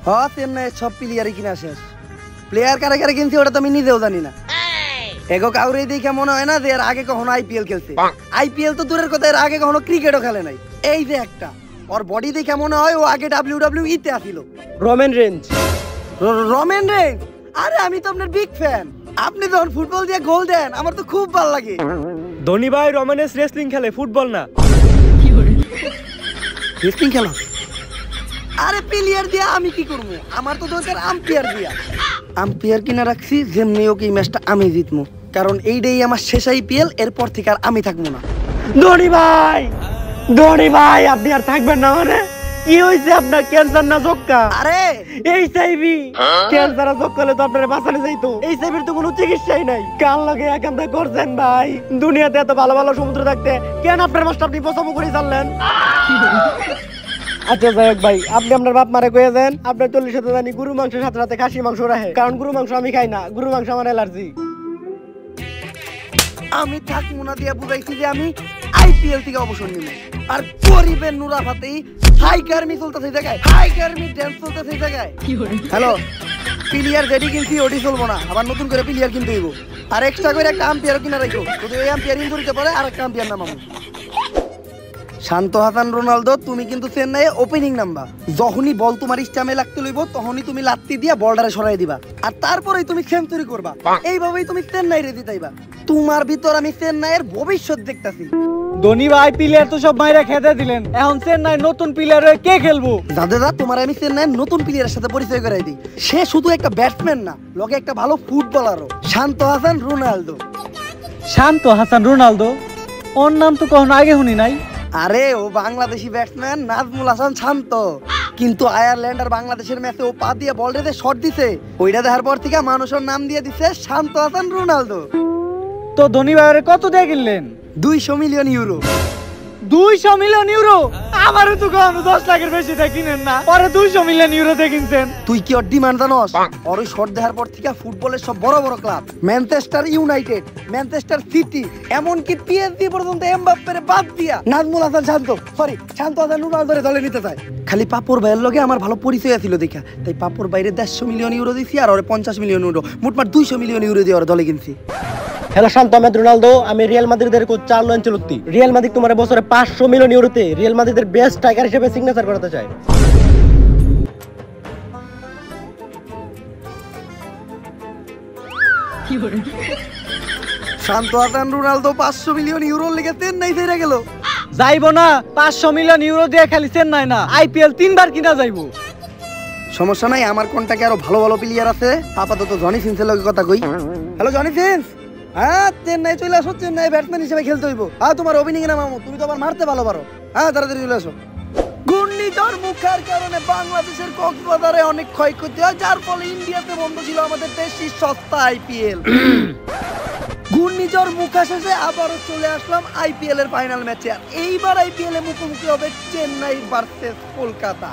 হ্যাঁ চেন্নাইয়ের সব প্লেয়ারই কিনা শেষ। প্লেয়ার কারে কারে কিনছি ওটা তো আমি নিজেও জানি না। এগো কাউরে দেখে মনে হয় না যে এর আগে কখনো আইপিএল খেলছে। আইপিএল তো দূরের কথা, এর আগে কখনো ক্রিকেটও খেলে নাই। এই যে একটা ওর বডি দেখে মনে হয় ও আগে WWE তে আসিল। Roman range. Roman range? আরে আমি তো আপনার বিগ ফ্যান। আপনি যখন ফুটবল দিয়ে গোল দেন আমার তো খুব ভালো লাগে। ধোনি ভাই রোমানেস রেসলিং খেলে, ফুটবল না। রেসলিং খেলা? আরে প্লেয়ার দিয়া আমি কি করব? আমার তো দরকার আম্পায়ার দিয়া। আম্পায়ার কিনা রাখছি যেমনি ওকে এই ম্যাচটা আমি জিতমু, কারণ এইটাই আমার শেষ আইপিএল। এরপর থেকে আর আমি থাকবো না। ধোনি ভাই আপনি আর থাকবেন না? মানে কি হইছে আপনার? ক্যান্সার না জক্কা? আরে এইচআইভি। ক্যান্সার আর জক্কা হলে তো আপনারে বাঁচানো যাইতো। এইচআইভির তো কোনো চিকিৎসাই নাই। কাল লাগে একান্তা করছেন ভাই। দুনিয়াতে এত ভালো ভালো সমুদ্র থাকতে কেন আপনার মাছটা আপনি পছন্দ করে চাললেন? আচ্ছা যাই হোক ভাই, আপনি আপনার বাপ মারে কয়ে দেন আপনার 40 জানি গরু মাংসের সাথে সাথে খাসি মাংস রাখে, কারণ গরু মাংস আমি খাই না। গরু মাংস আমার অ্যালার্জি। আমি থাকবো না দিয়া বুঝাইছি যে আমি আইপিএল থেকে অবসর নিব। আর গরিবের নুরাফাতেই হাই গার্মি চলতেছে জায়গায়, হাই গার্মি ড্যান্স চলতেছে জায়গায়। হ্যালো, প্লেয়ার যেটি কিনছি ওটি চলবো না, আবার নতুন করে প্লেয়ার কিনতে হইব। আর এক্সট্রা করে একটা আম্পায়ার কিনা রাখো, যদি ওই আম্পায়ার ইনজুরিতে পড়ে আর একটা আম্পায়ার নামাবো। শান্ত হাসান রোনালদো, তুমি কিন্তু চেন্নাইয়ে ওপেনিং নাম্বার। যখনই বল তোমার স্টামে লাগতে লইব তখনই তুমি লাত্তি দিয়া বলটারে সরাই দিবা, আর তারপরেই তুমি সেঞ্চুরি করবা। এইভাবেই তুমি চেন্নাইরে জিতাইবা। তোমার ভিতর আমি চেন্নাইয়ের ভবিষ্যৎ দেখতাছি। ধোনি ভাই প্লেয়ার তো সব বাইরে খেতে দিলেন, এখন চেন্নাই নতুন প্লেয়ার হয়ে কে খেলবো? দাদা তোমার আমি চেন্নাইয়ের নতুন প্লেয়ারের সাথে পরিচয় করাই দিই। সে শুধু একটা ব্যাটসম্যান না, লগে একটা ভালো ফুটবলারও। শান্ত হাসান রোনালদো। শান্ত হাসান রোনালদো? ওর নাম তো কখনো আগে শুনি নাই। আরে ও বাংলাদেশি ব্যাটসম্যান নাজমুল হাসান শান্ত। কিন্তু আয়ারল্যান্ড আর বাংলাদেশের ম্যাচে ও পা দিয়ে বল রেখে শট দিছে, ওইটা দেখার পর থেকে মানুষের নাম দিয়ে দিছে শান্ত হাসান রোনালদো। তো ধোনি ভাইয়ের কত দিয়ে কিনলেন? 200 মিলিয়ন ইউরো। 200 million euro? আমারও তো কখনো 10 লাখের বেশি দিয়ে কিনেন না, পরে 200 মিলিয়ন ইউরো দিয়ে কিনছেন। তুই কি ওর ডিমান্ড জানোস? ওর ওই শট দেখার পর থেকে ফুটবলের সব বড় বড় club, Manchester United, Manchester city, এমনকি পিএসজি পর্যন্ত এমবাপ্পের বাদ দিয়া নাজমুল হাসান শান্ত হাসান রোনালদোরে দলে নিতে চায়। খালি পাপড় ভাইয়ের লগে আমার ভালো পরিচয় ছিল দেখা, তাই পাপড় বাইরে 150 মিলিয়ন ইউরো দিছি, আর ওরে 50 মিলিয়ন ইউরো, মোটমাট 200 মিলিয়ন ইউরো দিয়ে ওর দলে কিনছি। হ্যালো শান্ত, আমি রোনালদো। আমি রিয়াল মাদ্রিদের কোচ চার্লো আনচেলত্তি। রিয়াল মাদ্রিদ তোমার বছরে 500 মিলিয়ন ইউরোতে রিয়াল মাদ্রিদের বেস্ট স্ট্রাইকার হিসেবে সিগনেচার করাতে চায়। শান্ত হাসান রোনালদো 500 মিলিয়ন ইউরো লেগে চেন্নাই ছেড়ে গেল। যাইবো না, 500 মিলিয়ন ইউরো দিয়ে খালি চেন্নাই না, আইপিএল 3 বার কিনা যাইবো। সমস্যা নাই, আমার কন্টাক্টে আরো ভালো ভালো প্লেয়ার আছে। আপাতত জনি সিন্সের লগে কথা কই। হ্যালো জনি সিন্স, হ্যাঁ চেন্নাই চলে আসো। চেন্নাই ব্যাটসম্যান হিসেবে খেলতে হইব। হ্যাঁ তোমার ওপেনিং এ নামামু, তুমি তো আবার মারতে ভালো পারো। হ্যাঁ তাড়াতাড়ি চলে আসো। ঘূর্ণিঝড় মুখার কারণে বাংলাদেশের কক্সবাজারে অনেক ক্ষয়ক্ষতি হয়, যার ফলে ইন্ডিয়াতে বন্ধ ছিল আমাদের দেশি সস্তা আইপিএল। ঘূর্ণিঝড় মুখা শেষে আবারও চলে আসলাম আইপিএল এর ফাইনাল ম্যাচে। আর এইবার আইপিএল এ মুখোমুখি হবে চেন্নাই ভার্সেস কলকাতা।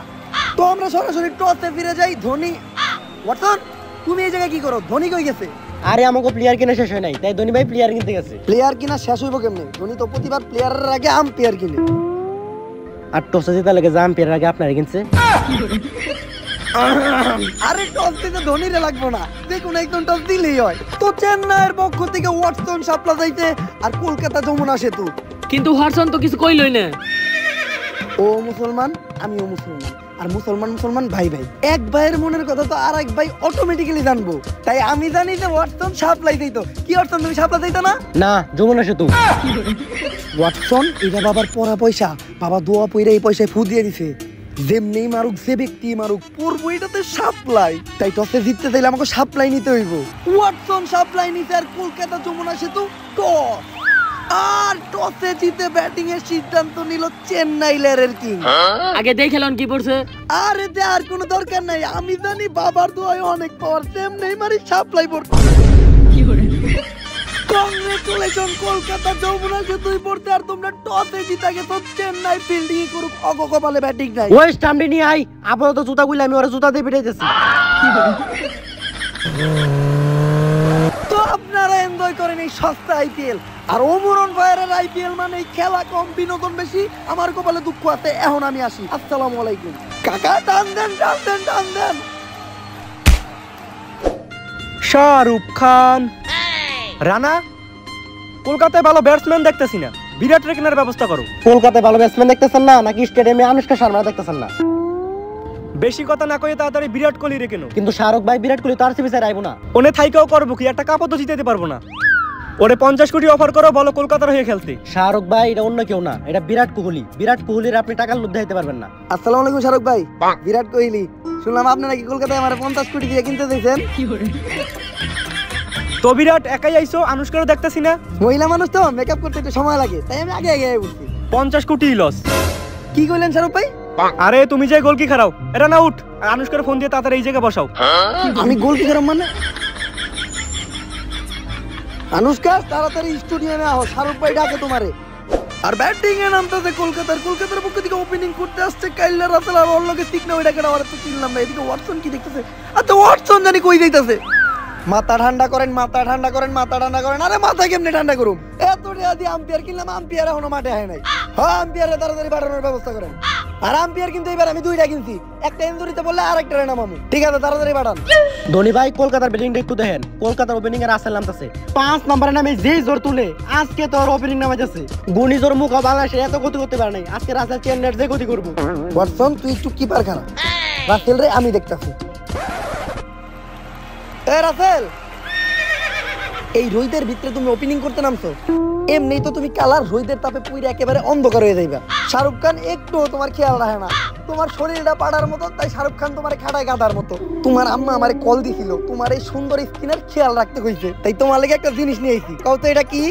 তো আমরা সরাসরি টসে ফিরে যাই। ধোনি, ওয়াটসন তুমি এই জায়গায় কি করো? ধোনি কই গেছে? আরে আমাকে প্লেয়ার কিনা শেষ হয় নাই, তাই ধোনি ভাই প্লেয়ার কিনতে গেছে। প্লেয়ার কিনা শেষ হইব কেমনে? ধোনি তো প্রতিবার প্লেয়ারের আগে আম্পায়ার কিনে। আর টসে জিতা লাগে আম্পায়ারের আগে আপনারা কিনছে। আরে টস দিতে ধোনিরে লাগবো না, দেখুন একদম টস দিলেই হয়। তো চেন্নাইয়ের পক্ষ থেকে ওয়াটসন সাপলা যাইতে, আর কলকাতা যমুনা সেতু। কিন্তু ওয়াটসন তো কিছু কইলই না। ও মুসলমান, আমিও মুসলমান, আর মুসলমান ভাই ভাই। এক ভাইয়ের মনের কথা তো আর এক ভাই অটোমেটিক্যালি জানবো, তাই আমি জানি যে ওয়াটসন সাপ্লাই দিত। কি ওয়াটসন তুমি সাপ্লাই দিত না? না, যমুনা সেতু। ওয়াটসন এটা বাবার পড়া পয়সা, বাবা দোয়া পয়রা এই পয়সায় ফু দিয়ে দিছে। যেমনি মারুক, যে ব্যক্তি মারুক, পড়বো এটাতে সাপ্লাই। তাই টসে জিততে চাইলে আমাকে সাপ্লাই নিতে হইব। ওয়াটসন সাপ্লাই নিতে, আর কলকাতা যমুনা সেতু টস। আর টসে জিতে ব্যাটিং এর সিদ্ধান্ত নিল চেন্নাই লেয়ারের কিং। আগে দেখেলন কি পড়ছে। আরে আর কোনো দরকার নাই, আমি জানি বাবার দোয়ায় অনেক পাওয়ার। তেমনি মারি সাপ্লাই পড়তে। কংগ্রেচুলেশন কলকাতা যমুনা সেতুই পড়তে, আর তোমরা টসে জিতে গেছো। চেন্নাই ফিল্ডিং করুক, অগকপালে ব্যাটিং নাই। ওয়েস্ট হাম নিয়ে আই, আপাতত জুতা গুলো আমি ওরা জুতা দিয়ে পিটাইতেছি। তো আপনারা এনজয় করেন এই সস্তা আইপিএল। আর ওমরন ভাইয়ের আইপিএল মানে খেলা কম, বিনোদন বেশি। আমার কপালে দুঃখ আছে। এখন আমি আসি, আসসালামু আলাইকুম। কাকা টান দেন টান দেন টান দেন। শাহরুখ খান। রানা, কলকাতায় ভালো ব্যাটসম্যান দেখতেছি না, বিরাট রে কেনার ব্যবস্থা করো। কলকাতায় ভালো ব্যাটসম্যান দেখতেছেন না নাকি স্টেডিয়ামে আনুষ্কা শর্মা দেখতেছেন না? বেশি কথা না কয়ে তাড়াতাড়ি বিরাট কোহলি রে কেন। কিন্তু শাহরুখ ভাই বিরাট কোহলি তো আরসিবি স্যার আইবো না। ওনে থাইকাও করবো কি, একটা কাপও তো জিতাতে পারবো না। ওরে 50 কোটি অফার করো, বলো কলকাতার হয়ে খেলতে। শাহরুখ ভাই এটা অন্য কেউ না, এটা বিরাট কোহলি। বিরাট কোহলির আপনি টাকার লোভ দেখাইতে পারবেন না। আসসালামু আলাইকুম শাহরুখ ভাই। বিরাট কোহলি, শুনলাম আপনি নাকি কলকাতায় আমার 50 কোটি দিয়ে কিনতে দিয়েছেন। তো বিরাট একাই আইছো, আনুষ্কারও দেখতেছি না। মহিলা মানুষ তো মেকআপ করতে একটু সময় লাগে, তাই আমি আগে আগে বলছি। 50 কোটি লস। কি কইলেন শাহরুখ ভাই? আরে তুমি যে গোল কি খারাও, এটা না উঠ। আর আনুষ্কার ফোন দিয়ে তাড়াতাড়ি এই জায়গায় বসাও। আমি গোল কি করাম মানে? আনুষ্কা তাড়াতাড়ি স্টুডিয়ামে আও, শাহরুখ ভাই ডাকে তোমারে। আর ব্যাটিং এ নামতেছে কলকাতার পক্ষ থেকে ওপেনিং করতে আসছে কাইলা রাসেল। আর ওর লগে ঠিক না ওইটাকে আমার তো চিনলাম না। এদিকে ওয়াটসন কি দেখতেছে? আচ্ছা ওয়াটসন জানি কই যাইতাছে। মাথা ঠান্ডা করেন, মাথা ঠান্ডা করেন, মাথা ঠান্ডা করেন। আরে মাথা কেমনে ঠান্ডা করুম? এত টাকা দিয়ে আম্পায়ার কিনলাম, আম্পায়ার এখনো মাঠে হয় নাই। হ্যাঁ, আম্পায়ারে তাড়াতাড়ি পাঠানোর ব্যবস্থা করেন। আর আম্পায়ার কিন্তু এবার আমি 2টা কিনছি, একটা ইনজুরিতে বললে আরেকটা রে নামামু। ঠিক আছে, তাড়াতাড়ি পাঠান। ধোনি ভাই কলকাতার ব্যাটিংটা একটু দেখেন। কলকাতার ওপেনিং এর রাসেল নামতেছে 5 নম্বরে নামে যেই জোর তুলে আজকে তো ওপেনিং নামে যাচ্ছে। গুনি জোর মুখ বাংলাদেশে এত ক্ষতি করতে পারে নাই, আজকে রাসেল চেন্নাইয়ের যে ক্ষতি করবো। ওয়াটসন তুই একটু কিপার খারাপ, রাসেল রে আমি দেখতাছি। এ রাসেল, এই রোহিতের ভিতরে তুমি ওপেনিং করতে নামছো, এমনি তো তুমি কালার রোহিতের তাপে পুইরে একেবারে অন্ধকার হয়ে যাইবা। শাহরুখ খান একটু তোমার খেয়াল রাখে না। তোমার শরীরটা পাড়ার মতো, তাই শাহরুখ খান তোমার খাটায় গাদার মতো। তোমার আম্মা আমারে কল দিছিল, তোমার এই সুন্দর স্কিনের খেয়াল রাখতে কইছে, তাই তোমার লাগি একটা জিনিস নিয়ে আইছি। কও তো এটা কি?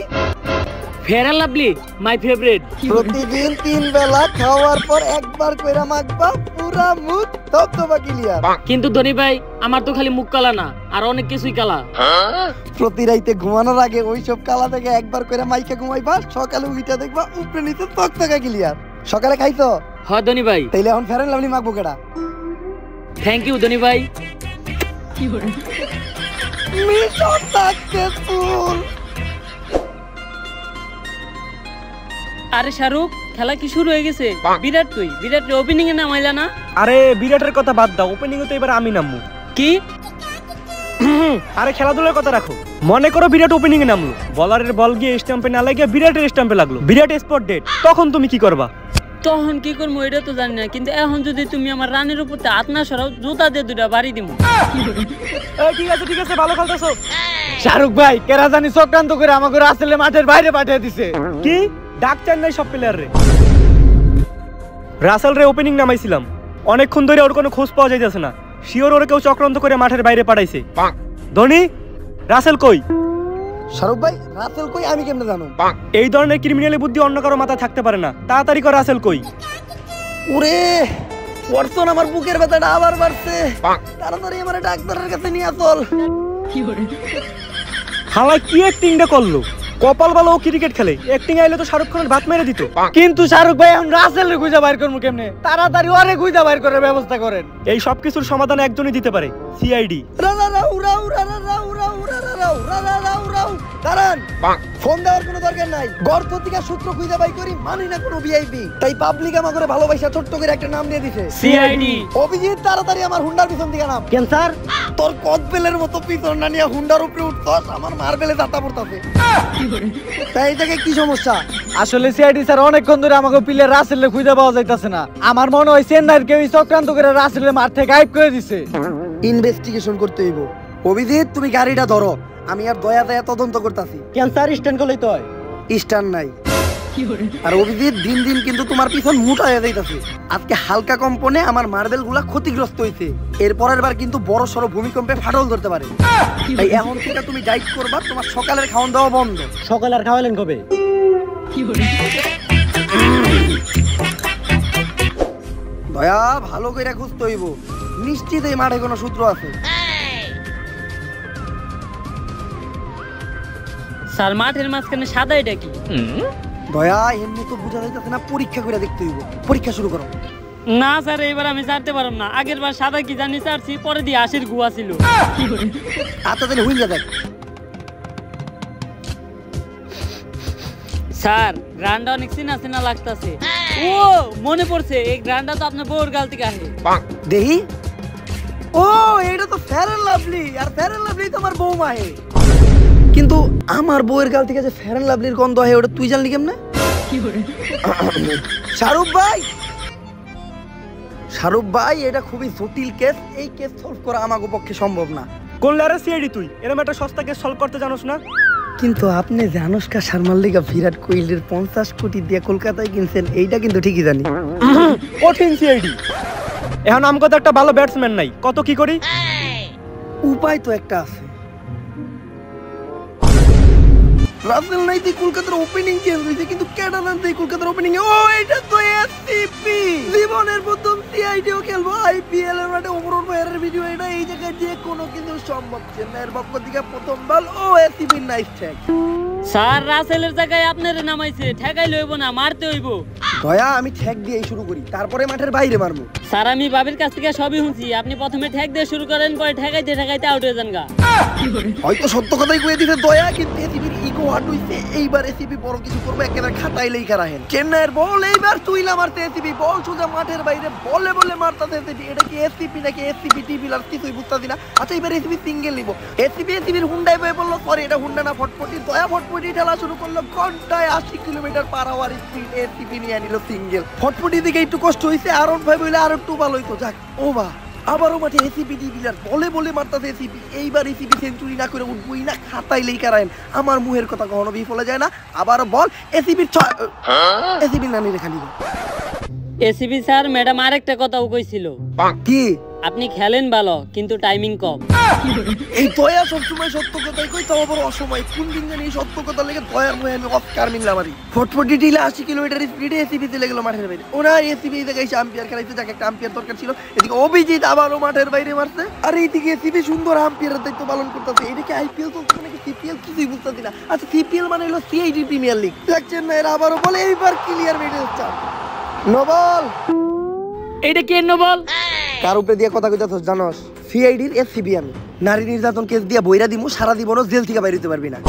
Fair and Lovely, my favourite. প্রতিদিন 3 বেলা খাওয়ার পর একবার কইরা মাখবা, পুরা মুখ ধবধবা ক্লিয়ার। কিন্তু ধনী ভাই, আমার তো খালি মুখ কালা না, আর অনেক কিছুই কালা। প্রতি রাইতে ঘুমানোর আগে ওইসব কালা থেকে একবার করে মাইকে ঘুমাইবা, সকালে উইটা দেখবা উপরে নিচে তকতকা ক্লিয়ার। সকালে খাইছো? হয় ধনী ভাই। তাইলে এখন ফেরেন লাভলি মাখবো কেডা? থ্যাংক ইউ ধনী ভাই। Mission successful. আরে শাহরুখ, খেলা কি শুরু হয়ে গেছে? বিরাট কই? বিরাট ওপেনিং এ নামাইলা না? আরে বিরাটের কথা বাদ দাও, ওপেনিং এ তো এবার আমি নামবো। কি? আরে খেলাধুলার কথা রাখো। মনে করো বিরাট ওপেনিং এ নামলো, বলারের বল গিয়ে স্টাম্পে না লাগিয়ে বিরাটের স্টাম্পে লাগলো, বিরাট স্পট ডেট। তখন তুমি কি করবা? তখন কি করবো এটা তো জানি না, কিন্তু এখন যদি তুমি আমার রানের উপর হাত না সরাও, জুতা দিয়ে 2টা বাড়ি দিমু। ঠিক আছে, ভালো খেলতেছো। শাহরুখ ভাই কেরা জানি চক্রান্ত করে আমাকে রাসেলের মাঠের বাইরে পাঠিয়ে দিছে। কি ডাক চান নাই সব প্লেয়ার রে? রাসেল রে ওপেনিং নামাইছিলাম, অনেকক্ষণ ধরে ওর কোনো খোঁজ পাওয়া যাইতেছে না। শিওর ওরে কেউ চক্রান্ত করে মাঠের বাইরে পাঠাইছে। ধোনি, রাসেল কই? শাহরুখ ভাই, রাসেল কই আমি কেমনে জানো? এই ধরনের ক্রিমিনালি বুদ্ধি অন্য কারো মাথায় থাকতে পারে না। তাড়াতাড়ি কর, রাসেল কই? ওরে ওয়াটসন, আমার বুকের ব্যথাটা আবার বাড়ছে। তাড়াতাড়ি আমার ডাক্তারের কাছে নিয়ে চল। হালাই কি অ্যাক্টিংটা করলো? কপাল ভালো, ও ক্রিকেট খেলে, অ্যাক্টিং আইলে তো শাহরুখ খানের ভাত মেরে দিত। কিন্তু শাহরুখ ভাই এখন রাসেলের খুঁজে বাইর করবো কেমনে? তাড়াতাড়ি ওরে খুঁজে বাইর করার ব্যবস্থা করেন। এই সব কিছুর সমাধান একজনই দিতে পারে, সিআইডি। দাঁড়ান, ফোন দেওয়ার কোনো দরকার নাই। গর্ত থেকে সূত্র খুঁজে বাই করি, মানি না কোনো ভিআইপি, তাই পাবলিক আমাকে ভালোবাসা ছোট্ট করে একটা নাম দিয়ে দিছে, সিআইডি। অভিজিৎ তাড়াতাড়ি আমার হুন্ডার পিছন দিকে নাম। কেন স্যার? তোর কদবেলের মতো পিছন না নিয়ে হুন্ডার উপরে উঠছস, আমার মারবেলে যাতা পড়তাছে। তাই এই জায়গায় কি সমস্যা? আসলে সিআইডি স্যার অনেকক্ষণ ধরে আমাকে প্লেয়ার রাসেলের খুঁজে পাওয়া যাইতাছে না। আমার মনে হয় চেন্নাইয়ের কেউ চক্রান্ত করে রাসেলের মাঠ থেকে গায়েব করে দিছে। ইনভেস্টিগেশন করতে হইব। অভিজিৎ তুমি গাড়িটা ধরো, আমি আর দয়া দয়া তদন্ত করতেছি। কেন স্যার? স্ট্যান্ড করলেই তো হয়। স্টান নাই। আর অভিজিৎ দিন দিন কিন্তু তোমার পিছন মোটা হয়ে যাইতাছে। আজকে হালকা কম্পনে আমার মার্বেল গুলা ক্ষতিগ্রস্ত হইছে, এরপরের বার কিন্তু বড় সড়ো ভূমিকম্পে ফাটল ধরতে পারে। তাই এখন থেকে তুমি ডাইট করবা, তোমার সকালের খাওয়ান দাওয়া বন্ধ। সকালে আর খাওয়ালেন কবে? দয়া ভালো করে খুঁজতে হইব, নিশ্চিত এই মাঠে কোনো সূত্র আছে। স্যার, মাঠের মাঝখানে সাদা এটা কি? দয়া এমনি তো বোঝা যাইতেছে না, পরীক্ষা করে দেখতে হইব। পরীক্ষা শুরু করো। না স্যার, এবার আমি ছাড়তে পারব না। আগের বার সাদা কি জানি ছাড়ছি, পরে দিয়ে আশির গুয়া ছিল। আচ্ছা তাহলে হইয়া দেখ। স্যার, গ্রাউন্ডটা অনেক চিনা চিনা লাগতাছে। ও মনে পড়ছে, এই গ্রান্ডটা তো আপনার বউর গাল থেকে আসে। দেহি ও এটা তো ফেয়ার এন্ড লাভলি, আর ফেয়ার এন্ড লাভলি তো আমার বৌমা হে। কিন্তু আমার বউয়ের গাল থেকে যে ফেয়ার এন্ড লাভলির গন্ধ হয় ওটা তুই জানলি কেমনে? শাহরুখ ভাই, শাহরুখ ভাই এটা খুবই জটিল কেস, এই কেস সলভ করা আমাকে পক্ষে সম্ভব না। কোন লারে সিআইডি তুই এরকম একটা সস্তা কেস সলভ করতে জানোস না? কিন্তু আপনি যে আনুষ্কা শর্মার লিগা বিরাট কোহলির 50 কোটি দিয়ে কলকাতায় কিনছেন এইটা কিন্তু ঠিকই জানি। কঠিন সিআইডি। এখন আমগো তো একটা ভালো ব্যাটসম্যান নাই, কত কি করি? উপায় তো একটা আছে। রাসেল নাইতে কলকাতার ওপেনিং চেঞ্জ হয়েছে, কিন্তু ক্যাডানাতে কলকাতার ওপেনিং ও এটা তো এসসিপি। জীবনের প্রথম সিআইডিও খেলবো আইপিএল এর মাঠে ওমর ভাইয়ের ভিডিও, এটা এই জায়গায় যে কোনো কিছু সম্ভব। চেন্নাইয়ের পক্ষ থেকে প্রথম বল ও এসসিপি নাইস ট্যাগ। স্যার রাসেলের জায়গায় আপনারে নামাইছে, ঠেকাই লইব না, মারতে হইব। দয়া আমি ঠ্যাক দিয়ে শুরু করি, তারপরে মাঠের বাইরে মারবো। স্যার আমি বাবির কাছ থেকে সবই শুনছি, আপনি প্রথমে ঠেক দিয়ে শুরু করেন, পরে ঠেকাইতে ঠেকাইতে আউট হয়ে যান গা। হয়তো সত্য কথাই কয়ে দিতে দয়া, কিন্তু এসিবির ইগো হার্ট হইছে। এইবার এসিবি বড় কিছু করবে, একেবারে খাতাইলেই খারাহেন। চেন্নাইয়ের বল এইবার তুইলা মারতে এসিবি, বল সোজা মাঠের বাইরে বলে বলে মারতাছে এসিবি। এটা কি এসিপি নাকি এসিপি টিভি আর কিছুই বুঝতাছি না। আচ্ছা এবার এসিবি সিঙ্গেল নিব, এসিবির হুন্ডায় বয়ে বললো সরি এটা হুন্ডা না ফটফটি। দয়া ফটফটি ঠেলা শুরু করলো, ঘন্টায় 80 কিলোমিটার পার আওয়ার স্পিড এসিপি নিয়ে নিল সিঙ্গেল। ফটফটি দিকে একটু কষ্ট হয়েছে, আরন ভাই বলে আর একটু ভালো হইতো। যাক ও বা আবারও মাঠে এসিপি টিভিলার বলে বলে মারতাছে এসিপি। এইবার এসিপি সেঞ্চুরি না করে উঠবই না, খাতাইলেই কারায়েন। আমার মুহের কথা কখনো বিফলে যায় না। আবারও বল এসিপির এসিপির নানি রেখা নিল। এসিবি স্যার ম্যাডাম আরেকটা কথাও কইছিল, কি? আপনি খেলেন ভালো কিন্তু টাইমিং কম। এই দয়া সবসময় সত্য কথাই কই, তাও আবার অসময়। কোন দিন জানি এই সত্য কথা লেগে দয়ার মুহে আমি অস্কার মিললাম। আরই ফটফটি টিলে 80 কিলোমিটার স্পিডে এসিপি চলে গেল মাঠের বাইরে। ওরা এসিপি এই জায়গায় আম্পিয়ার খেলাইছে, যাকে একটা আম্পিয়ার দরকার ছিল। এদিকে অভিজিৎ আবারও মাঠের বাইরে মারছে, আর এইদিকে এসিপি সুন্দর আম্পিয়ারের দায়িত্ব পালন করতেছে। এদিকে আইপিএল চলছে নাকি সিপিএল কিছুই বুঝতেছি না। আচ্ছা সিপিএল মানে হলো সিআইডি প্রিমিয়ার লিগ। দেখছেন না, এরা আবারও বলে এইবার ক্লিয়ার মেডেল চান। নো বল, এইটা কে নো বল? কার উপরে দিয়ে কথা কইতাছস জানোস? সিআইডির এসসিবি আমি। নারী নির্যাতন কেস দিয়া বইরা দিমু, সারা জীবনও জেল থেকে বাইরে হতে পারবি না।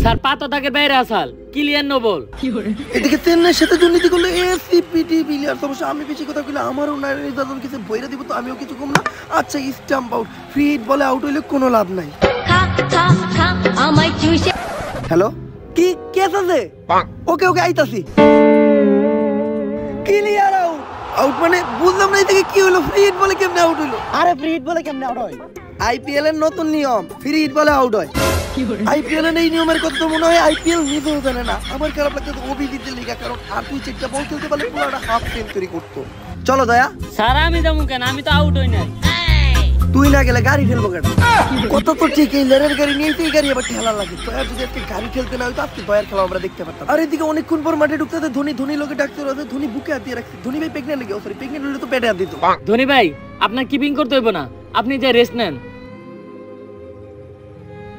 স্যার পাতা থাকে বাইরে আসাল, ক্লিয়ার নো বল। এদিকে চেন্নাইয়ের সাথে দুর্নীতি করলে এসসিপিটি প্লেয়ার সমস্যা। আমি বেশি কথা কইলে আমারও নারী নির্যাতন কেসে বইরা দিব, তো আমিও কিছু কম না। আচ্ছা স্টাম্প আউট, ফ্রি হিট বলে আউট হইলে কোনো লাভ নাই। হ্যালো, কি কেস আছে? ওকে ওকে আইতাছি। Clear out. আউট মানে বুঝলাম না, এদিকে কি হলো? ফ্রি হিট বলে কেমনে আউট হইলো? আরে ফ্রি হিট বলে কেমনে আউট হয়? আইপিএল এর নতুন নিয়ম, ফ্রি হিট বলে আউট হয়। আইপিএল এর এই নিয়মের কথা মনে হয় আইপিএল নিজেও জানে না। আমার খারাপ লাগছে অভিজিতের লিগা, কারণ আর তুই চেকটা বল খেলতে পারলে পুরো একটা হাফ সেঞ্চুরি করতো। চলো দয়া। স্যার আমি যাবো কেন, আমি তো আউট হই নাই। তুই না গেলে গাড়ি ঠেলবো কেন? কথা তো ঠিক, এই লেরের গাড়ি নিয়ে এই গাড়ি আবার ঠেলা লাগে। দয়া যদি আজকে গাড়ি ঠেলতে না হয়তো আজকে দয়ার খেলা আমরা দেখতে পারতাম। আর এদিকে অনেকক্ষণ পর মাঠে ঢুকতে ধোনি ধোনি লোকে ডাকতে রয়েছে, ধোনি বুকে হাত দিয়ে রাখছে। ধোনি ভাই প্রেগনেন্ট লেগে, সরি প্রেগনেন্ট হলে তো পেটে হাত দিত। ধনী ভাই আপনার কিপিং করতে হইব না, আপনি যে রেস্ট নেন।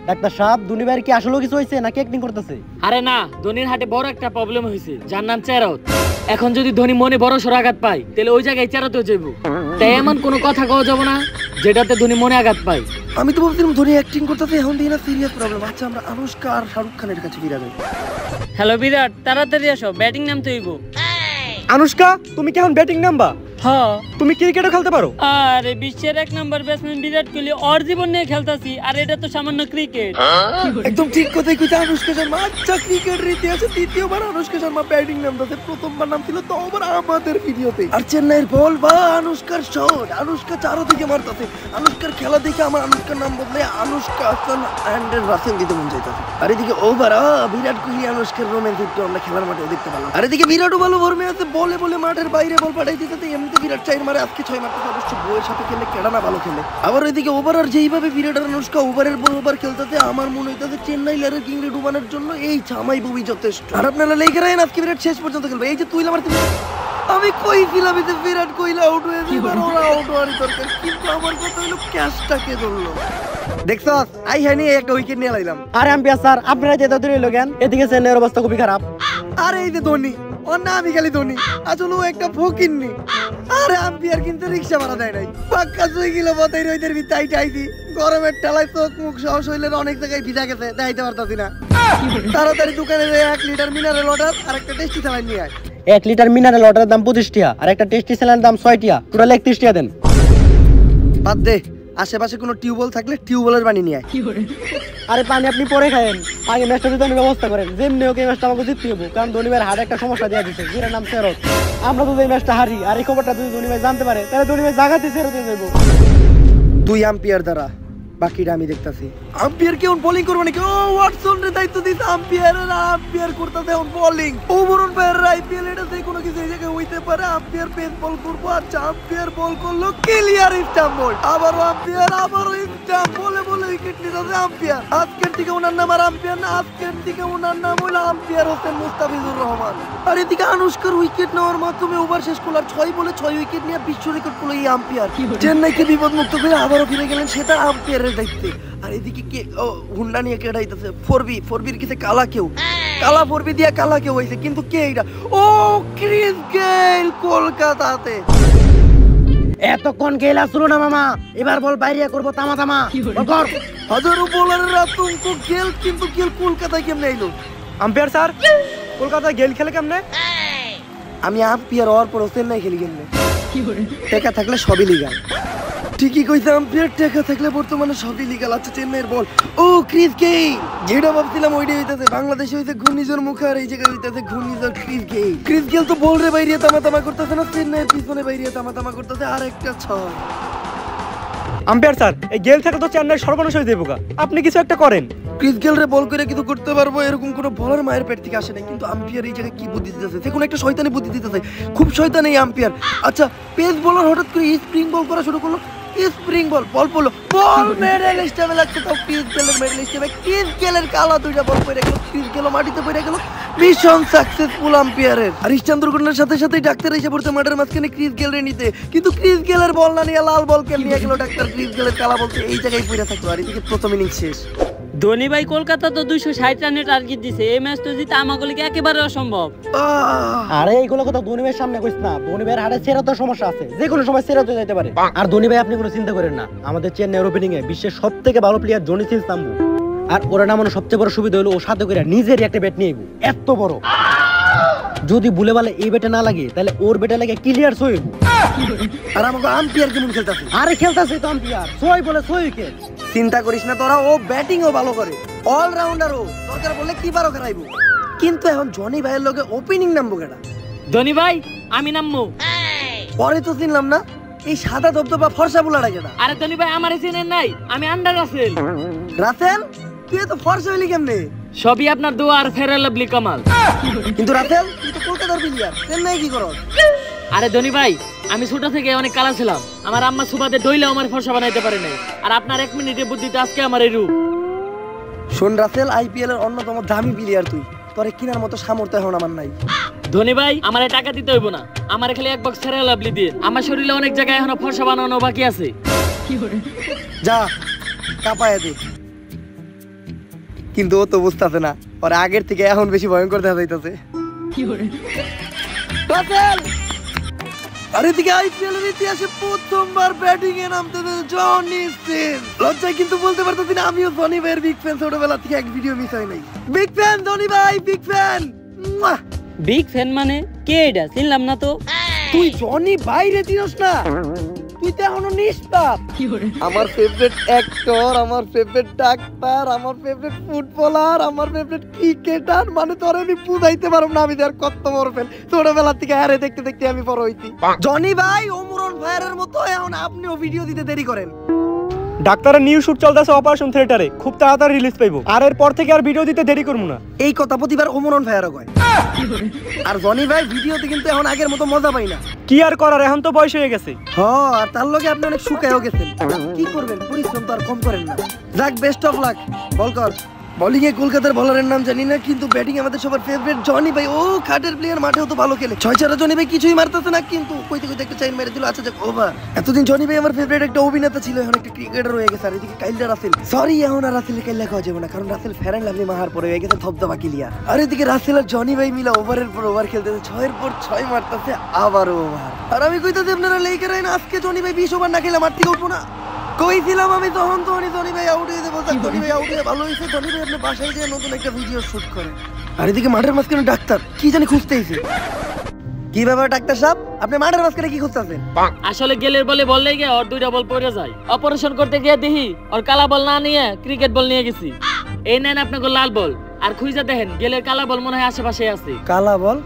ডাক্তার সাহেব দুনি ভাইয়ের কি আসলে কিছু হয়েছে নাকি অ্যাক্টিং করতেছে? আরে না, ধোনির হাটে বড় একটা প্রবলেম হয়েছে, যার নাম চেরত। এখন যদি ধোনি মনে বড় সড় আঘাত পায়, তাহলে ওই জায়গায় চেরতে যাবো। তাই এমন কোনো কথা কওয়া যাবো না যেটাতে ধোনি মনে আঘাত পায়। আমি তো ভাবছিলাম ধোনি অ্যাক্টিং করতেছে, এখন দিই না সিরিয়াস প্রবলেম। আচ্ছা আমরা আনুষ্কা আর শাহরুখ খানের কাছে ফিরে যাই। হ্যালো বিরাট, তাড়াতাড়ি আসো, ব্যাটিং নামতে হইব। আনুষ্কা তুমি কি এখন ব্যাটিং নামবা? হ্যাঁ। তুমি ক্রিকেটও খেলতে পারো? আরে বিশ্বের 1 নম্বর ব্যাটসম্যান বিরাট কোহলি ওর জীবন নিয়ে খেলতাছি, আর এটা তো সামান্য ক্রিকেট। একদম ঠিক কথাই কইতে আনুষ্কা শর্মা। আচ্ছা ক্রিকেটের ইতিহাসে দ্বিতীয়বার আনুষ্কা শর্মা ব্যাটিং নামতেছে, প্রথমবার নাম ছিল তো আবার আমাদের ভিডিওতে। আর চেন্নাইয়ের বল বা আনুষ্কার শট, আনুষ্কা চারদিকে মারতেছে। আনুষ্কার খেলা দেখে আমার আনুষ্কার নাম বদলে আনুষ্কা হাসান অ্যান্ড্রেন রাসেল দিতে মন চাইতেছে। আর এদিকে ওভার বিরাট কোহলি আনুষ্কার রোম্যান্স একটু আমরা খেলার মাঠেও দেখতে পেলাম। আর এদিকে বিরাটও ভালো ভরমে আছে, বলে বলে মাঠের বাইরে বল পাঠাই দিতে। এমনিতে বিরাট 4 মারে, আজকে 6 মারতে অবশ্য বইয়ের সাথে খেলে কেডা না ভালো খেলে। আবার ওইদিকে ওভার আর যেইভাবে বিরাট আর আনুষ্কা ওভারের পর ওভার খেলতেছে, আমার মনে হইতেছে চেন্নাই লেরের কিংরে ডুবানোর জন্য এই ছামাই বুবি যথেষ্ট। আর আপনারা লেগে রাখেন, আজকে বিরাট শেষ পর্যন্ত খেলবে। এই যে তুই আমার আমি কইছিলাম যে বিরাট কোহলি আউট হয়ে যাবে, এবার ওরা আউট হওয়ার দরকার, কিন্তু আমার কথা হলো ক্যাচটাকে ধরলো। দেখছস আই হানি একটা উইকেট নিয়ে লাইলাম। আরে আম্পিয়ার স্যার আপনারা যে দৌড়ে লোকেন, এদিকে চেন্নাইয়ের অবস্থা খুবই খারাপ। আরে এই যে ধোনি, ওর না আমি খালি ধোনি, আসলে ও একটা ফকিন্নি। আরে আম্পিয়ার কিন্তু রিক্সা ভাড়া দেয় নাই, পাক্কা 2 কিলো বতাই রইদের ভিতাই টাইছি। গরমের ঠেলায় চোখ মুখ সহ শরীরের অনেক জায়গায় ভিজা গেছে, দেখাইতে পারতাছি না। তাড়াতাড়ি দোকানে 1 লিটার মিনারেল ওয়াটার আর একটা টেস্টি স্যালাইন নিয়ে আয়। 1 লিটার মিনারেল ওয়াটারের দাম 25 টাকা আর একটা টেস্টি স্যালাডের দাম 6 টাকা, টোটাল 31 টাকা দেন। বাদ দে, আশেপাশে কোনো টিউবওয়েল থাকলে টিউবওয়েলের পানি নিয়ে আয়। আরে পানি আপনি পরে খায়েন, আগে ম্যাচটা যদি আপনি ব্যবস্থা করেন। যেমনি ওকে ম্যাচটা আমাকে জিততে হবে, কারণ ধোনি ভাইয়ের হাড়ে একটা সমস্যা দেওয়া দিচ্ছে, যেটার নাম ফেরত। আমরা যদি এই ম্যাচটা হারি আর এই খবরটা যদি ধোনি ভাই জানতে পারে, তাহলে ধোনি ভাই জায়গাতে ফেরত হয়ে যাবো। তুই আম্পিয়ার দ্বারা, বাকিটা আমি দেখতাছি। আম্পিয়ার কেমন বোলিং করবে নাকি? ও ওয়াটসন রে দায়িত্ব দিতে আম্পিয়ার, আর আম্পিয়ার করতেছে এখন বোলিং। ওমরন ভাইয়ের আইপিএল এটা যে কোনো কিছু এই জায়গায় হইতে পারে। আম্পিয়ার পেস বল করবো, আচ্ছা আম্পিয়ার বল করলো, ক্লিয়ার স্টাম্প বল। আবারও আম্পিয়ার, আবারও স্টাম্প বলে বলে উইকেট নিতেছে আম্পিয়ার। আজকের থেকে ওনার নাম আর আম্পিয়ার না, আজকের থেকে ওনার নাম হলো আম্পিয়ার হোসেন মুস্তাফিজুর রহমান। আর এদিকে আনুশকার উইকেট নেওয়ার মাধ্যমে ওভার শেষ করলো, আর 6 বলে 6 উইকেট নিয়ে বিশ্ব রেকর্ড করলো এই আম্পিয়ার। চেন্নাইকে বিপদ মুক্ত করে আবারও ফিরে গেলেন সেটা আম্পিয়ারের দায়িত্বে। আর এদিকে কে হুন্ডা নিয়ে কেড়াইতেছে ফোরবির কিসে কালা কেউ, কালা ফোরবি দিয়া কালা কেউ হয়েছে, কিন্তু কে এটা? ও ক্রিস গেইল কলকাতাতে। এতক্ষণ গেল আসলো না মামা, এবার বল বাইরে করবো তামা তামা। হাজারো বোলারের আতঙ্ক গেল, কিন্তু গেল কলকাতায় কেমনে এলো? আম্পায়ার স্যার, কলকাতায় গেল খেলে কেমনে? আমি আম্পিয়ার হওয়ার পর চেন্নাই খেলি কেমনে? টেকা থাকলে সবই লিগাল। ঠিকই কইছে আম্পিয়ার, টেকা থাকলে বর্তমানে সবই লিগাল। আচ্ছা চেন্নাইয়ের বল, ও ক্রিস গেইল। যেটা ভাবছিলাম ওইটাই হইতাছে। বাংলাদেশে হইছে ঘূর্ণিঝড় মুখে, আর এই জায়গায় হইতাছে ঘূর্ণিঝড় ক্রিস গেইল। ক্রিস গেইল তো বল রে বাইরে তামা তামা করতেছে না, চেন্নাইয়ের পিছনে বাইরে তামা তামা করতেছে। আর একটা 6। আম্পায়ার স্যার, এই গেল থেকে তো চেন্নাই সর্বনাশ হয়ে যাবো, আপনি কিছু একটা করেন। ক্রিস গেল রে বল করে কিছু করতে পারবো এরকম কোনো বলার মায়ের পেট থেকে আসে না, কিন্তু আম্পিয়ার এই জায়গায় কি বুদ্ধি দিতেছে? সে কোনো একটা শয়তানি বুদ্ধি দিতেছে, খুব শয়তান এই আম্পিয়ার। আচ্ছা পেস বলার হঠাৎ করে স্প্রিং বল করা শুরু করলো, স্প্রিং বল পড়লো, বল মেডেল স্টেমে লাগছে। তো ক্রিস গেলের মেডেল স্টেমে ক্রিস গেলের কালা দুইটা বল পড়ে গেল, ক্রিস গেল মাটিতে পড়ে গেল। Mission successful আম্পিয়ারের। আর স্টান দুর্ঘটনার সাথে সাথে ডাক্তার এসে পড়ছে মাঠের মাঝখানে ক্রিস গেলরে নিতে, কিন্তু ক্রিস গেলের বল না নিয়ে লাল বল নিয়ে গেল ডাক্তার। ক্রিস গেলের কালা বলতে এই জায়গায় পড়ে থাকলো। আর এদিকে প্রথম ইনিংস শেষ। ধোনি ভাই কলকাতা তো 260 রানের টার্গেট দিছে, এই ম্যাচ তো জিতে আমাগুলিকে একেবারে অসম্ভব। আরে এইগুলো কথা ধোনি ভাইয়ের সামনে কইস না, ধোনি ভাইয়ের হাড়ে সেরা তো সমস্যা আছে, যে কোনো সময় সেরা হয়ে যেতে পারে। আর ধোনি ভাই আপনি কোনো চিন্তা করেন না, আমাদের চেন্নাই ওপেনিং এ বিশ্বের সবথেকে ভালো প্লেয়ার জনি সিং সাম্বু। আর ওরা নামানো সবচেয়ে বড় সুবিধা হলো ও সাথে করে নিজেরই একটা ব্যাট নিয়ে এত বড়, যদি ভুলে বলে এই ব্যাটে না লাগে তাহলে ওর ব্যাটে লাগে ক্লিয়ার 6। আর আমাকে আম্পিয়ার কেমন খেলতেছে? আরে খেলতেছে তো আম্পিয়ার 6 বলে 6 উইকেট। চিন্তা করিস না তোরা, ও ব্যাটিংও ভালো করে, অলরাউন্ডার ও, দরকার বলে কি বারো খেলাইবো। কিন্তু এখন জনি ভাইয়ের লগে ওপেনিং নামবো কেডা? ধোনি ভাই আমি নামবো। পরে তো চিনলাম না, এই সাদা ধবধবা ফর্সা বুলাটা কেডা? আরে ধোনি ভাই আমারে চেনেন নাই, আমি আন্ডার রাসেল। রাসেল? তুই তো ফর্সা হইলি কেমনে? সবই আপনার দোয়া আর ফেরার লাভলি কামাল। কিন্তু রাসেল তুই তো কলকাতার প্লেয়ার, চেন্নাই কি করস? আরে ধোনি ভাই আমি ছোট থেকে অনেক কালা ছিলাম, আমার আম্মা সুবাদে দইলে আমার ফর্সা বানাইতে পারে নাই, আর আপনার 1 মিনিটে বুদ্ধিতে আজকে আমার এই রূপ। শোন রাসেল, আইপিএল এর অন্যতম দামি প্লেয়ার তুই, তোরে কিনার মতো সামর্থ্য এখন আমার নাই। ধোনি ভাই আমারে টাকা দিতে হইব না, আমারে খালি 1 বক্স ফেরার লাভলি দিয়ে। আমার শরীরে অনেক জায়গায় এখনো ফর্সা বানানো বাকি আছে। যা কাপায় দে। কিন্তু ও তো বুঝতেছে না, ওর আগের থেকে এখন বেশি ভয়ঙ্কর দেখা যাইতেছে। আর এদিকে আইপিএল এর ইতিহাসে প্রথমবার ব্যাটিং এ নামতেছে জনি সিং। লজ্জায় কিন্তু বলতে পারতেছি না, আমিও ধোনি ভাইয়ের বিগ ফ্যান, ছোটবেলা থেকে এক ভিডিও মিস হয় নাই। বিগ ফ্যান ধোনি ভাই, বিগ ফ্যান। বিগ ফ্যান মানে কে এটা? চিনলাম না তো। তুই জনি বাইরে চিনস না? তুই তো এখনো নিষ্পাপ। আমার ফেভারিট অ্যাক্টর, আমার ফেভারিট ডাক্তার, আমার ফেভারিট ফুটবলার, আমার ফেভারিট ক্রিকেটার, মানে তোর আমি বুঝাইতে পারব না আমি তার কত বড় ফ্যান। ছোটবেলা থেকে হারে দেখতে দেখতে আমি বড় হইছি। জনি ভাই ওমরন ফায়ারের মতো এখন আপনিও ভিডিও দিতে দেরি করেন। ডাক্তারের নিউ শুট চলতেছে অপারেশন থিয়েটারে, খুব তাড়াতাড়ি রিলিজ পাইবো, আর এরপর থেকে আর ভিডিও দিতে দেরি করবো না। এই কথা প্রতিবার ওমরন ফায়ারও কয়। আর জনি ভাই ভিডিওতে কিন্তু এখন আগের মতো মজা পাই না। কি আর করার, এখন তো বয়স হয়ে গেছে। হ্যাঁ, আর তার লগে আপনি অনেক শুকায়ও গেছেন, কি করবেন, পরিশ্রম তো আর কম করেন না। যাক, বেস্ট অফ লাক। বল কর। বোলিং এ কলকাতার বোলারের নাম জানি না, কিন্তু ব্যাটিং আমাদের সবার ফেভারিট জনি ভাই। ও খাটের প্লেয়ার, মাঠেও তো ভালো খেলে। 6 জনি ভাই কিছুই মারতেছে না, কিন্তু কইতে কইতে একটা চাইন মেরে দিল। আচ্ছা যাক, ওভার। এতদিন জনি ভাই আমার ফেভারিট একটা অভিনেতা ছিল, এখন একটা ক্রিকেটার হয়ে গেছে। আর এদিকে কাইল্ডা রাসেল, সরি এখন আর রাসেল কাইল্ডা খাওয়া যাবে না, কারণ রাসেল ফেরান লাভলি মাহার পরে হয়ে গেছে ধবধবা ক্লিয়ার। আর এদিকে রাসেল আর জনি ভাই মিলা ওভারের পর ওভার খেলতেছে, 6-এর পর 6 মারতেছে, আবার ওভার। আর আমি কইতাছি আপনারা লেগে রাখেন, আজকে জনি ভাই 20 ওভার না খেলে মাঠ থেকে উঠবো না। কইছিলাম আমি তখন তো ধোনি ভাই আউট হয়ে যাবো। ধোনি ভাই আউট হয়ে ভালো হয়েছে, ধোনি ভাই আপনি বাসায় গিয়ে নতুন একটা ভিডিও শুট করেন। আর এদিকে মাঠের মাঝখানে ডাক্তার কি জানি খুঁজতেইছে। কি ব্যাপার ডাক্তার সাহেব, আপনি মাঠের মাঝখানে কি খুঁজতেছেন? আসলে গেলের বলে বল লেগে ওর 2টা বল পড়ে যায়। অপারেশন করতে গিয়ে দেখি ওর কালা বল না নিয়ে ক্রিকেট বল নিয়ে গেছি। এই নেন আপনাকে লাল বল, আর খুঁজে দেখেন গেলের কালা বল মনে হয় আশেপাশে আছে। কালা বল?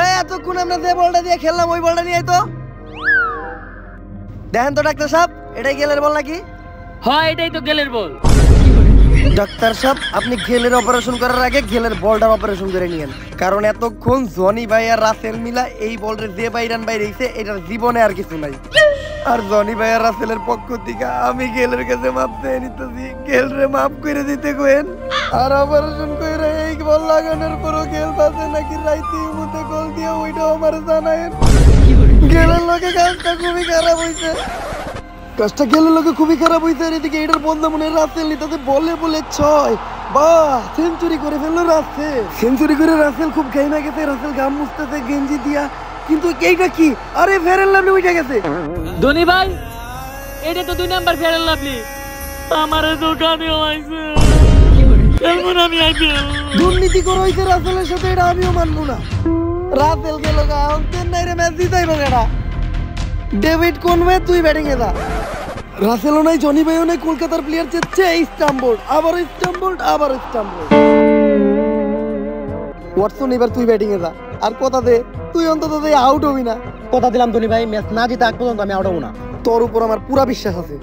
এই এতক্ষণ আমরা যে বলটা দিয়ে খেললাম ওই বলটা নিয়ে আয় তো। দেখেন তো ডাক্তার সাহেব, এটাই গেলের বল নাকি? হয় এটাই তো গেলের বল। ডাক্তার সাহেব, আপনি গেলের অপারেশন করার আগে গেলের বলটার অপারেশন করে নিয়েন, কারণ এতক্ষণ জনি ভাই আর রাসেল মিলা এই বলটা যে বাইরান বাইরেছে এটার জীবনে আর কিছু নাই। আর জনি ভাই আর রাসেলের পক্ষ থেকে আমি গেলের কাছে মাপ চেয়ে নিতেছি, গেলরে মাফ করে দিতে কইেন। আর অপারেশন কইরা এই বল লাগানোর পরও গেল পাশে নাকি রাইতে মুতে কল দিয়ে ওইটাও আমার জানায়েন। গেলের লোকে কাজটা খুবই খারাপ হইছে, কাজটা গেলের লোকে খুবই খারাপ হইছে। আর এদিকে এটার বন্ধ মনে রাসেল নিতে বলে বলে 6 বাহ সেঞ্চুরি করে ফেললো রাসেল। সেঞ্চুরি করে রাসেল খুব ঘাইমা গেছে, রাসেল গাম মুছতেছে গেঞ্জি দিয়া, কিন্তু এইটা কি? আরে ফেরেল লাভলি উঠে গেছে। ধনী ভাই, এটা তো 2 নাম্বার ফেয়ার লাভলি আমারে দোকানে হইছে। কেমন আমি আইপিএল দুর্নীতি করে হইছে রাসেলের সাথে, এটা আমিও মানবো না। রাসেল গেল গান চেন্নাই রে ম্যাচ জিতাইবো কেডা? ডেভিড কনওয়ে তুই ব্যাটিং এ যা। রাসেলও নাই, জনি ভাইও নাই, কলকাতার প্লেয়ার চেচ্ছে স্টাম্বোর্ড, আবার স্টাম্বোর্ড, আবার স্টাম্বোর্ড। ওয়াটসন এবার তুই ব্যাটিং এ যা, আর কথা দে তুই অন্তত আউট হবি না। কথা দিলাম ধনী ভাই, ম্যাচ না জিতে আগ পর্যন্ত আমি আউট হবো না। তোর উপর আমার পুরা বিশ্বাস আছে।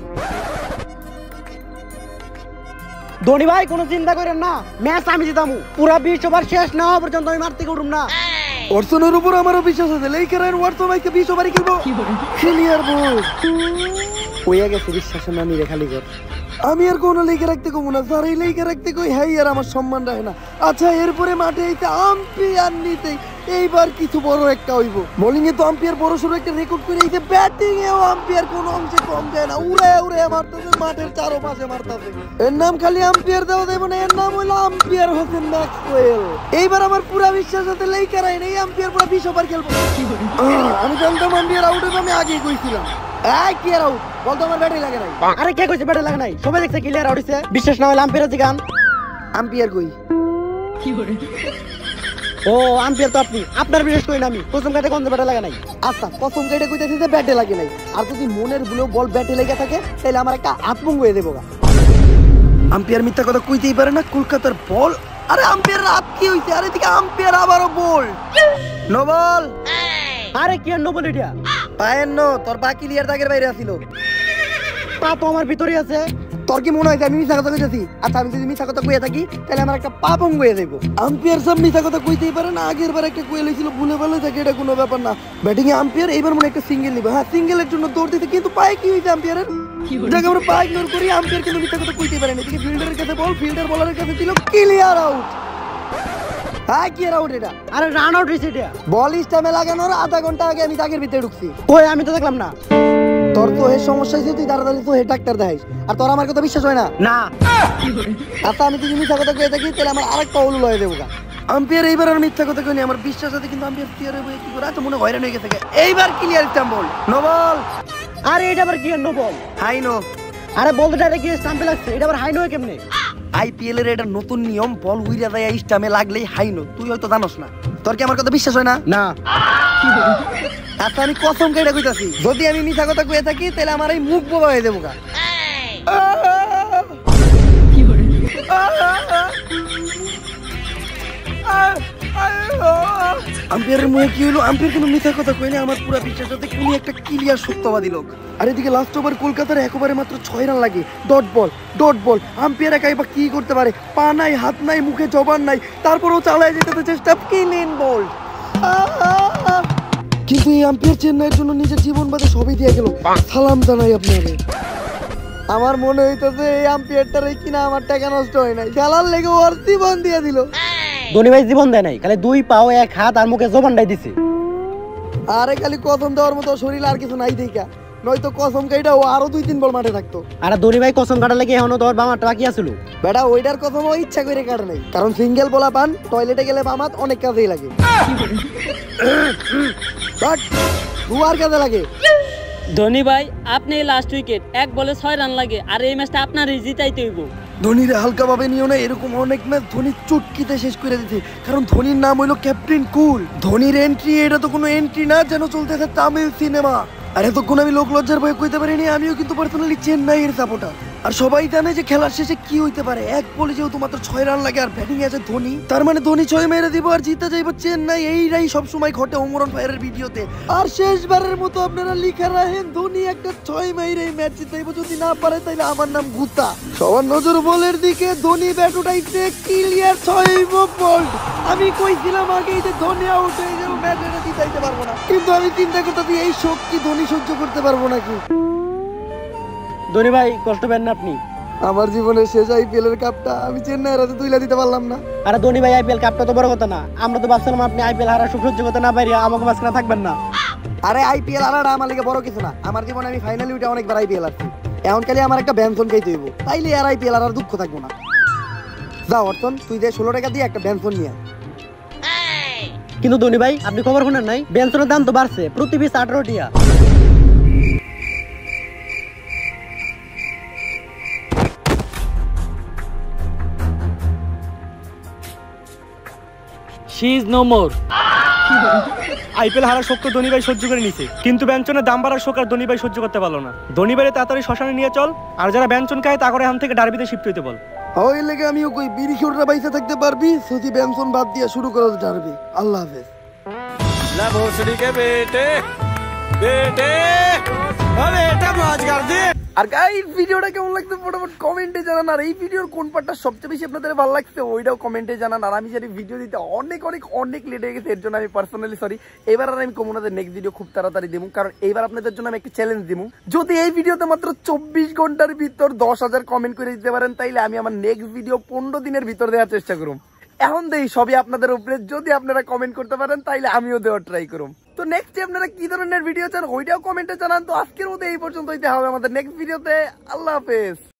ধনী ভাই কোনো চিন্তা করেন না, ম্যাচ আমি জিতামু। পুরা 20 ওভার শেষ না হওয়া পর্যন্ত আমি মাঠ থেকে উঠুম না। ওয়াটসনের উপর আমারও বিশ্বাস আছে, লেইকার ওয়াটসন ভাইকে 20 ওভারই খেলবো। ক্লিয়ার বল হইয়া গেছে, বিশ্বাসের নামি রে খালি কর। আমি আর কোনো লেগে রাখতে কমু না, স্যার এই লেগে রাখতে কই হ্যাঁ আর আমার সম্মান রাখে না। আচ্ছা এরপরে মাঠে এইতে আম্পায়ার নিতে এইবার কিছু বড় একটা হইব। বোলিং এ তো আম্পায়ার বড় সড়ো একটা রেকর্ড করে এইতে, ব্যাটিং এও আম্পায়ার কোনো অংশে কম যায় না, উড়ে উড়ে মারতেছে, মাঠের চারপাশে মারতেছে। এর নাম খালি আম্পায়ার দেওয়া দেব না, এর নাম হলো আম্পায়ার হোসেন ম্যাক্সওয়েল। এইবার আমার পুরা বিশ্বাস আছে লেইকার আইন এই আম্পায়ার পুরো 20 ওভার খেলবো। আমি জানতাম আম্পায়ার আউট হবে, আমি আগেই কইছিলাম। এই কি আর আউট বলতো, আমার ব্যাটে লাগে নাই। আরে কে কইছে ব্যাটে লাগে নাই? সবাই দেখছে ক্লিয়ার আউট হইছে। বিশ্বাস না হলে আম্পায়ার জিগান। আম্পায়ার কই? ও আম্পায়ার তো আপনি, আপনার বিশ্বাস করি না আমি। প্রথম কাটে কোন ব্যাটে লাগে নাই? আচ্ছা প্রথম কেটে কইতেছি যে ব্যাটে লাগে নাই, আর যদি মনের ভুলেও বল ব্যাটে লেগে থাকে তাহলে আমার একটা আত্মঙ্গ হয়ে দেবো। আম্পায়ার মিথ্যা কথা কইতেই পারে না, কলকাতার বল। আরে আম্পায়ার রাত কি হইছে? আরে এদিকে আম্পায়ার আবারও বল, নো বল। আরে কি আর নো বল এটা? পায়ের নো, তোর বাকি লিয়ার দাগের বাইরে আছিল। পা তো আমার ভিতরে আছে। তোর কি মনে হয় আমি মিথ্যা কথা কইতেছি? আচ্ছা আমি যদি মিথ্যা কথা কইয়া থাকি তাহলে আমার একটা পাপং হয়ে যাইব। আম্পায়ার সব মিথ্যা কথা কইতেই পারে না, আগের বার একটা কোয়েল হয়েছিল, ভুলে ভালো থাকে, এটা কোনো ব্যাপার না। ব্যাটিং এ আম্পায়ার এইবার মনে একটা সিঙ্গেল নিবে। হ্যাঁ সিঙ্গেলের জন্য দৌড় দিতে, কিন্তু পায়ে কি হয়েছে আম্পায়ারের? যাকে আমরা পা ইগনোর করি, আম্পায়ার কিন্তু মিথ্যা কথা কইতেই পারে না। এদিকে ফিল্ডারের কাছে বল, ফিল্ডার বলারের কাছে ছিল ক্লিয়ার আউট। হ্যাঁ কি আর আউট এটা? আরে রান আউট হইছে এটা। বল স্টামে লাগানোর আধা ঘন্টা আগে আমি দাগের ভিতরে ঢুকছি। কই আমি তো দেখলাম না। তোর তো হে সমস্যা হয়েছে, তুই তাড়াতাড়ি তো হে ডাক্তার দেখাইস, আর তোর আমার কথা বিশ্বাস হয় না। না আচ্ছা আমি যদি মিথ্যা কথা কয়ে থাকি তাহলে আমার আরেকটা উলুল হয়ে দেবো। আম্পায়ার এইবার আর মিথ্যা কথা কইনি, আমার বিশ্বাস আছে, কিন্তু আম্পায়ার ক্লিয়ার হয়ে কি করে এত মনে হয়রান হয়ে গেছে। এইবার clear stump ball, no ball. আরে এটা আবার কি আর নো বল? High no. আরে বল তো ডাইরেক্ট গিয়ে স্টাম্পে লাগছে, এটা আবার হাই নো কেমনে? আইপিএল এর এটা নতুন নিয়ম, বল উইরা যায় স্টাম্পে লাগলেই হাই নো। তুই হয়তো জানোস না, তোর কি আমার কথা বিশ্বাস হয় না? না। আচ্ছা আমি কসম কেটে কইতাছি, যদি আমি মিথ্যা কথা কয়ে থাকি তাহলে আমার এই মুখ বোবা হয়ে দেবো। আম্পায়ারের মুখে কি হলো? আম্পায়ার কোনো মিথ্যা কথা কইলে আমার পুরো বিশ্বাস আছে কোন একটা ক্লিয়ার সত্যবাদী লোক। আর এদিকে লাস্ট ওভার কলকাতার একবারে মাত্র 6 রান লাগে, dot ball dot ball. Umpire একাই বা কি করতে পারে? পা নাই, হাত নাই, মুখে জবান নাই, তারপরেও চালায় যেতে চেষ্টা, ক্লিন বল। কিন্তু এই আম্পায়ার চেন্নাইয়ের জন্য নিজের জীবন বাদে সবই দিয়ে গেল, সালাম জানাই আপনারে। আমার মনে হইতেছে এই আম্পায়ারটার কিনা আমার টাকা নষ্ট হয় নাই, খেলার লেগে ওর জীবন দিয়ে দিল। ধনী ভাই জীবন দেয় নাই, খালি 2 পা 1 হাত আর মুখে জবানটাই দিছে। আরে খালি কসম দেওয়ার মতো শরীর আর কিছু নাই দেখা, নয়তো কসম কাইটা ও আরো 2-3 বল মাঠে থাকতো। আর ধনী ভাই কসম কাটার লাগি এখনো তোর বামাটা বাকি আছিল। বেটা ওইটার কসম ও ইচ্ছা করে কাটে নাই, কারণ সিঙ্গেল বলা পান টয়লেটে গেলে বামাত অনেক কাজেই লাগে। বাট দুয়ার কাজে লাগে। ধনী ভাই, আপনি লাস্ট উইকেট, 1 বলে 6 রান লাগে, আর এই ম্যাচটা আপনারই জিতাইতে হইব। ধোনিরে হালকা ভাবে নিও না, এরকম অনেক ম্যাচ ধোনি চুটকিতে শেষ করে দিতে, কারণ ধোনির নাম হইলো ক্যাপ্টেন কুল। ধোনির এন্ট্রি এটা তো কোনো এন্ট্রি না, যেন চলতেছে তামিল সিনেমা। আর এতক্ষণ আমি লোক লজ্জার ভয়ে কইতে পারিনি আমিও কিন্তু পার্সোনালি চেন্নাইয়ের সাপোর্টার। আর সবাই জানে যে খেলার শেষে কি হইতে পারে, এক বলে যেহেতু মাত্র 6 রান লাগে আর ব্যাটিং আছে ধোনি, তার মানে ধোনি 6 মেরে দিব আর জিতে যাইব চেন্নাই। এইটাই সবসময় ঘটে ওমরন ফায়ারের ভিডিওতে। আর শেষবারের মতো আপনারা লিখে রাখেন ধোনি একটা 6 মেরে এই ম্যাচ জিতাইব, যদি না পারে তাইলে আমার নাম গুতা। সবার নজর বলের দিকে, ধোনি ব্যাট উঠাইছে, ক্লিয়ার 6 বোল্ড। আমি কইছিলাম আগেই যে ধোনি আউট হয়ে যাবে, ম্যাচ এটা জিতাইতে পারবো না, কিন্তু আমি চিন্তা করতেছি এই শক্তি ধোনি সহ্য করতে পারবো নাকি। ধোনি ভাই কষ্ট পেন না আপনি। আমার জীবনের শেষ আইপিএল এর কাপটা আমি চেন্নাইয়ের হাতে তুইলা দিতে পারলাম না। আরে ধোনি ভাই আইপিএল কাপটা তো বড় কথা না, আমরা তো ভাবছিলাম আপনি আইপিএল হারা সুখ সহ্য করতে না পারি আমাকে মাঝখানে থাকবেন না। আরে আইপিএল হারাটা আমার লাগে বড় কিছু না, আমার জীবনে আমি ফাইনালি উঠে অনেকবার আইপিএল আসছি। এখন খালি আমার একটা বেনসন খাইতে হইব, তাইলে আর আইপিএল আর দুঃখ থাকবো না। যা অর্থন, তুই যে 16 টাকা দিয়ে একটা বেনসন নিয়ে। কিন্তু ধোনি ভাই আপনি খবর শুনেন নাই, বেনসনের দাম তো বাড়ছে, প্রতি পিস 18 টিয়া। She is no more. IPL হারার শোক তো ধোনি ভাই সহ্য করে নিছে, কিন্তু ব্যঞ্জনের দাম বাড়ার শোক আর ধোনি ভাই সহ্য করতে পারলো না। ধোনি ভাই তাড়াতাড়ি শ্মশানে নিয়ে চল, আর যারা ব্যঞ্জন খায় তা করে এখান থেকে ডার্বিতে শিফট হইতে বল। ওই লেগে আমিও কই বিড়ি খেউড়া বাইসে থাকতে পারবি, সুতি বেনসন বাদ দিয়ে শুরু করে ডারবি। আল্লাহ হাফেজ। ला भोसड़ी के बेटे बेटे अरे बेटा मौज कर दे। আর গাইস ভিডিওটা কেমন লাগছে ফটাফট কমেন্টে জানান, আর এই ভিডিওর কোন পার্টটা সবচেয়ে বেশি আপনাদের ভালো লাগছে ওইটাও কমেন্টে জানান। আর আমি জানি ভিডিও দিতে অনেক অনেক অনেক লেট হয়ে গেছে, এর জন্য আমি পার্সোনালি সরি। এবার আর আমি কমনাদের নেক্সট ভিডিও খুব তাড়াতাড়ি দেবো, কারণ এইবার আপনাদের জন্য আমি একটা চ্যালেঞ্জ দিব। যদি এই ভিডিওতে মাত্র 24 ঘন্টার ভিতর 10,000 কমেন্ট করে দিতে পারেন, তাইলে আমি আমার নেক্সট ভিডিও 15 দিনের ভিতর দেওয়ার চেষ্টা করব। এখন দেই সবই আপনাদের উপরে, যদি আপনারা কমেন্ট করতে পারেন তাইলে আমিও দেওয়ার ট্রাই করব। তো নেক্সট আপনারা কি ধরনের ভিডিও চান ওইটাও কমেন্টে জানান। তো আজকের মতো এই পর্যন্তই, দেখা হবে আমাদের নেক্সট ভিডিওতে। আল্লাহ হাফেজ।